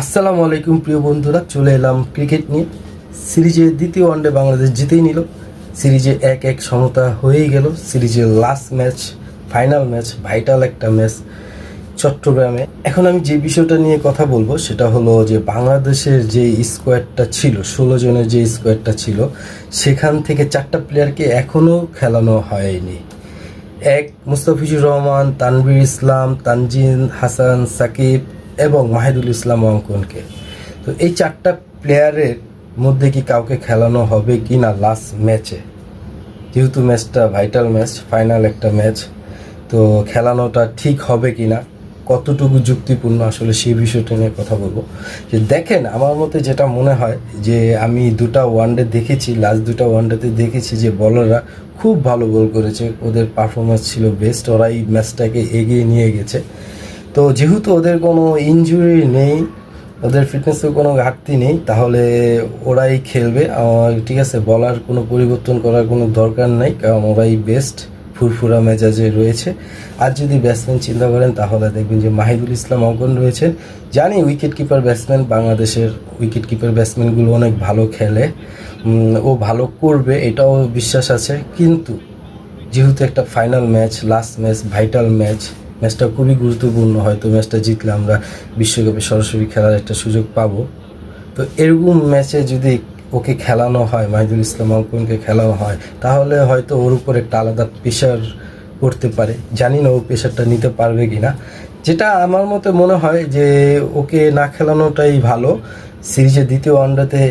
আসসালামু আলাইকুম প্রিয় বন্ধুরা, চলে এলাম ক্রিকেট নিয়ে। সিরিজে দ্বিতীয় ওয়ানডে বাংলাদেশ জিতেই নিল। সিরিজে 1-1 সমতা হয়েই গেল। সিরিজের last match, final match, vital একটা ম্যাচ চট্টগ্রামে। এখন আমি যে বিষয়টা নিয়ে কথা বলবো সেটা হলো যে বাংলাদেশের যে স্কোয়াডটা ছিল, 16 জনের যে স্কোয়াডটা ছিল, সেখান থেকে 4টা প্লেয়ারকে এখনও খেলানো হয়নি। এক, মুস্তাফিজুর রহমান, তানভীর ইসলাম, তানজিন হাসান, সাকিব এবং মাহিদুল ইসলাম অঙ্কনকে। তো এই 4টা প্লেয়ারের মধ্যে কি কাউকে খেলানো হবে কি না লাস্ট ম্যাচে, যেহেতু ম্যাচটা ভাইটাল ম্যাচ, ফাইনাল একটা ম্যাচ, তো খেলানোটা ঠিক হবে কি না, কতটুকু যুক্তিপূর্ণ, আসলে সেই বিষয়টা নিয়ে কথা বলবো। যে দেখেন, আমার মতে যেটা মনে হয় যে আমি দুটা ওয়ানডে দেখেছি, লাস্ট দুটা ওয়ানডেতে দেখেছি যে বলাররা খুব ভালো বল করেছে, ওদের পারফরমেন্স ছিল বেস্ট, ওরা এই ম্যাচটাকে এগিয়ে নিয়ে গেছে। তো যেহেতু ওদের কোনো ইনজুরি নেই, ওদের ফিটনেসের কোনো ঘাটতি নেই, তাহলে ওরাই খেলবে। ঠিক আছে, বলার কোনো পরিবর্তন করার কোনো দরকার নাই, কারণ ওরাই বেস্ট, ফুরফুরা মেজাজে রয়েছে। আর যদি ব্যাটসম্যান চিন্তা করেন তাহলে দেখবেন যে মাহিদুল ইসলাম অঙ্কন রয়েছেন। জানি উইকেট কিপার ব্যাটসম্যান, বাংলাদেশের উইকেট কিপার ব্যাটসম্যানগুলো অনেক ভালো খেলে, ও ভালো করবে এটাও বিশ্বাস আছে। কিন্তু যেহেতু একটা final match, last match, vital match, ম্যাচটা খুবই গুরুত্বপূর্ণ, হয়তো ম্যাচটা জিতলে আমরা বিশ্বকাপে সরাসরি খেলার একটা সুযোগ পাবো। তো এরকম ম্যাচে যদি ওকে খেলানো হয়, মাহিদুল ইসলাম অঙ্কনকে খেলানো হয়, তাহলে হয়তো ওর উপর একটা আলাদা প্রেশার পড়তে পারে। জানি না ও প্রেশারটা নিতে পারবে কি না। যেটা আমার মতে মনে হয় যে ওকে না খেলানোটাই ভালো। সিরিজের দ্বিতীয় ওয়ানডেতে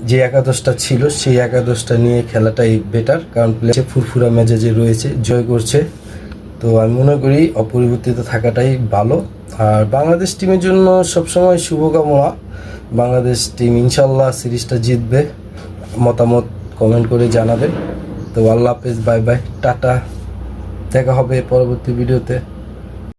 যে একাদশটা ছিল সেই একাদশটা নিয়ে খেলাটাই বেটার, কারণ প্লেয়ার ফুরফুরা মেজাজে রয়েছে, জয় করছে। তো আমি মনে করি অপরিবর্তিত থাকাটাই ভালো। আর বাংলাদেশ টিমের জন্য সবসময় শুভকামনা। বাংলাদেশ টিম ইনশাল্লাহ সিরিজটা জিতবে। মতামত কমেন্ট করে জানাবেন। তো আল্লাহ হাফেজ, বাই বাই, টাটা, দেখা হবে পরবর্তী ভিডিওতে।